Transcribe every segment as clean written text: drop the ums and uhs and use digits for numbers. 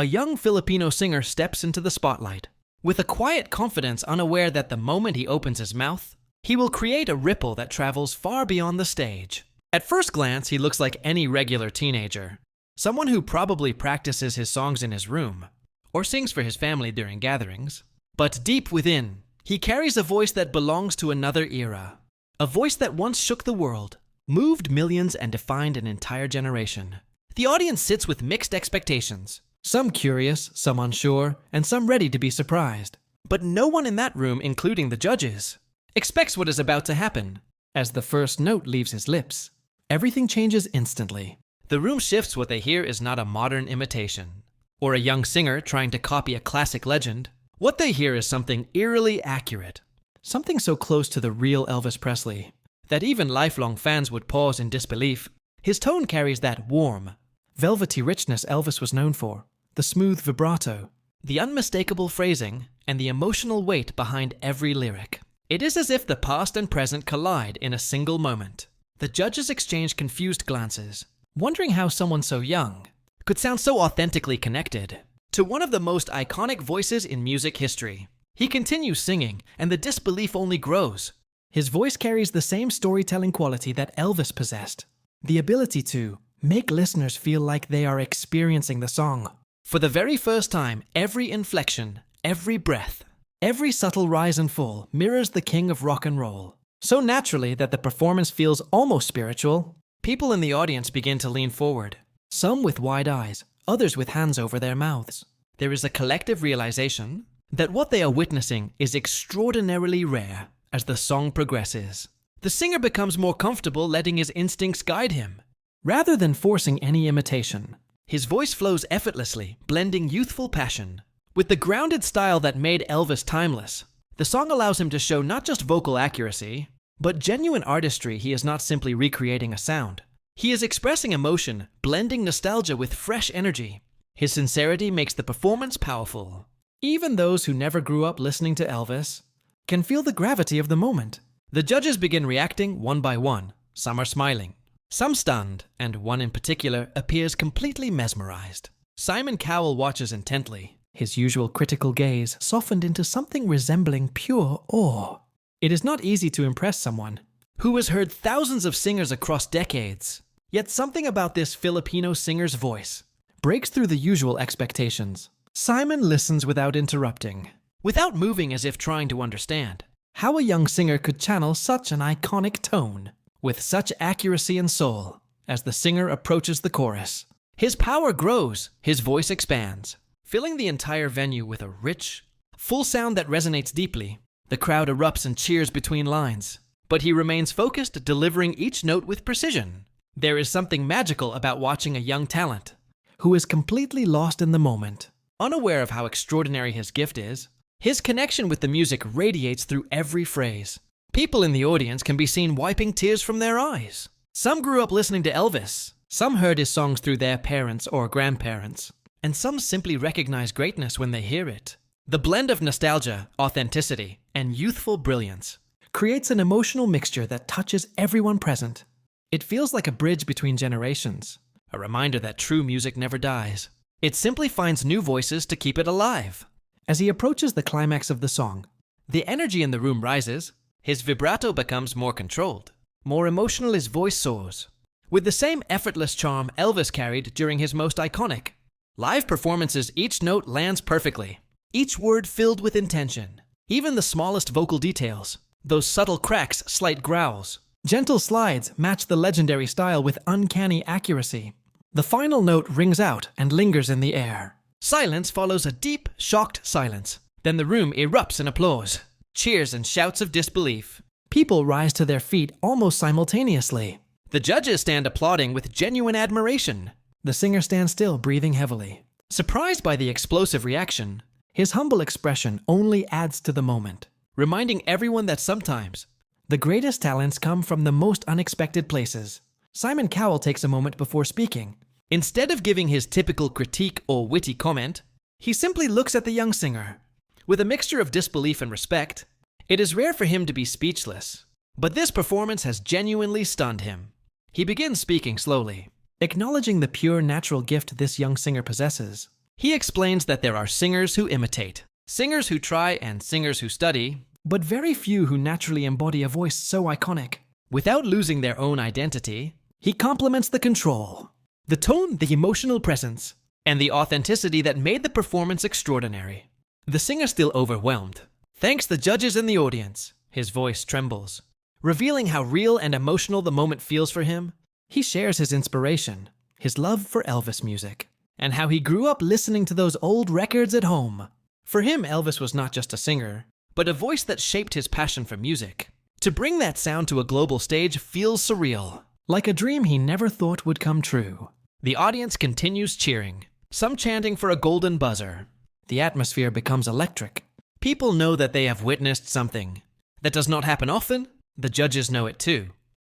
a young Filipino singer steps into the spotlight. With a quiet confidence, unaware that the moment he opens his mouth, he will create a ripple that travels far beyond the stage. At first glance, he looks like any regular teenager, someone who probably practices his songs in his room, or sings for his family during gatherings. But deep within, he carries a voice that belongs to another era. A voice that once shook the world, moved millions, and defined an entire generation. The audience sits with mixed expectations. Some curious, some unsure, and some ready to be surprised. But no one in that room, including the judges, expects what is about to happen. As the first note leaves his lips, everything changes instantly. The room shifts. What they hear is not a modern imitation, or a young singer trying to copy a classic legend. What they hear is something eerily accurate. Something so close to the real Elvis Presley that even lifelong fans would pause in disbelief. His tone carries that warm, velvety richness Elvis was known for, the smooth vibrato, the unmistakable phrasing, and the emotional weight behind every lyric. It is as if the past and present collide in a single moment. The judges exchange confused glances, wondering how someone so young could sound so authentically connected to one of the most iconic voices in music history. He continues singing, and the disbelief only grows. His voice carries the same storytelling quality that Elvis possessed, the ability to make listeners feel like they are experiencing the song. For the very first time, every inflection, every breath, every subtle rise and fall mirrors the king of rock and roll, so naturally that the performance feels almost spiritual. People in the audience begin to lean forward, some with wide eyes, others with hands over their mouths. There is a collective realization that what they are witnessing is extraordinarily rare. As the song progresses, the singer becomes more comfortable letting his instincts guide him. Rather than forcing any imitation, his voice flows effortlessly, blending youthful passion with the grounded style that made Elvis timeless. The song allows him to show not just vocal accuracy, but genuine artistry. He is not simply recreating a sound. He is expressing emotion, blending nostalgia with fresh energy. His sincerity makes the performance powerful. Even those who never grew up listening to Elvis can feel the gravity of the moment. The judges begin reacting one by one. Some are smiling, some stunned, and one in particular appears completely mesmerized. Simon Cowell watches intently, his usual critical gaze softened into something resembling pure awe. It is not easy to impress someone who has heard thousands of singers across decades. Yet something about this Filipino singer's voice breaks through the usual expectations. Simon listens without interrupting, without moving, as if trying to understand how a young singer could channel such an iconic tone with such accuracy and soul. As the singer approaches the chorus, his power grows, his voice expands, filling the entire venue with a rich, full sound that resonates deeply. The crowd erupts and cheers between lines, but he remains focused, delivering each note with precision. There is something magical about watching a young talent who is completely lost in the moment, unaware of how extraordinary his gift is. His connection with the music radiates through every phrase. People in the audience can be seen wiping tears from their eyes. Some grew up listening to Elvis, some heard his songs through their parents or grandparents, and some simply recognize greatness when they hear it. The blend of nostalgia, authenticity, and youthful brilliance creates an emotional mixture that touches everyone present. It feels like a bridge between generations, a reminder that true music never dies. It simply finds new voices to keep it alive. As he approaches the climax of the song, the energy in the room rises. His vibrato becomes more controlled. More emotional, his voice soars. With the same effortless charm Elvis carried during his most iconic live performances, each note lands perfectly, each word filled with intention. Even the smallest vocal details, those subtle cracks, slight growls, gentle slides match the legendary style with uncanny accuracy. The final note rings out and lingers in the air. Silence follows, a deep, shocked silence. Then the room erupts in applause, cheers, and shouts of disbelief. People rise to their feet almost simultaneously. The judges stand applauding with genuine admiration. The singer stands still, breathing heavily. Surprised by the explosive reaction, his humble expression only adds to the moment, reminding everyone that sometimes the greatest talents come from the most unexpected places. Simon Cowell takes a moment before speaking. Instead of giving his typical critique or witty comment, he simply looks at the young singer. With a mixture of disbelief and respect, it is rare for him to be speechless, but this performance has genuinely stunned him. He begins speaking slowly, acknowledging the pure natural gift this young singer possesses. He explains that there are singers who imitate, singers who try, and singers who study, but very few who naturally embody a voice so iconic. Without losing their own identity, he complements the control, the tone, the emotional presence, and the authenticity that made the performance extraordinary. The singer still overwhelmed. Thanks the judges and the audience. His voice trembles. Revealing how real and emotional the moment feels for him, he shares his inspiration, his love for Elvis music, and how he grew up listening to those old records at home. For him, Elvis was not just a singer, but a voice that shaped his passion for music. To bring that sound to a global stage feels surreal, like a dream he never thought would come true. The audience continues cheering, some chanting for a golden buzzer. The atmosphere becomes electric. People know that they have witnessed something. That does not happen often. The judges know it too.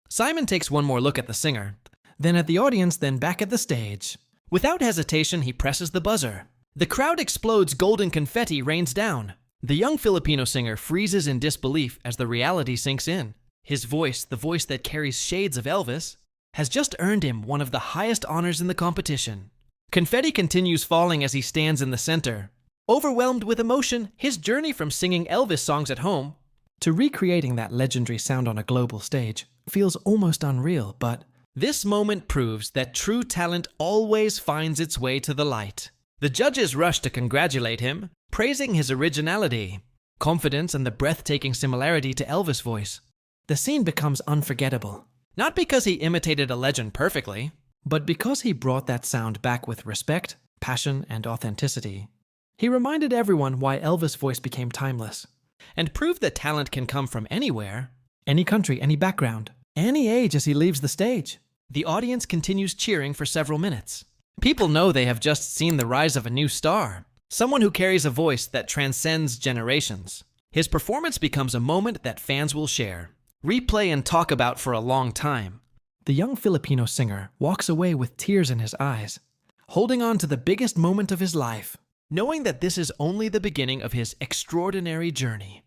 Simon takes one more look at the singer, then at the audience, then back at the stage. Without hesitation, he presses the buzzer. The crowd explodes, golden confetti rains down. The young Filipino singer freezes in disbelief as the reality sinks in. His voice, the voice that carries shades of Elvis, has just earned him one of the highest honors in the competition. Confetti continues falling as he stands in the center. Overwhelmed with emotion, his journey from singing Elvis songs at home to recreating that legendary sound on a global stage feels almost unreal, but this moment proves that true talent always finds its way to the light. The judges rush to congratulate him, praising his originality, confidence, and the breathtaking similarity to Elvis' voice. The scene becomes unforgettable, not because he imitated a legend perfectly, but because he brought that sound back with respect, passion, and authenticity. He reminded everyone why Elvis' voice became timeless, and proved that talent can come from anywhere, any country, any background, any age as he leaves the stage. The audience continues cheering for several minutes. People know they have just seen the rise of a new star, someone who carries a voice that transcends generations. His performance becomes a moment that fans will share, replay, and talk about for a long time. The young Filipino singer walks away with tears in his eyes, holding on to the biggest moment of his life, knowing that this is only the beginning of his extraordinary journey.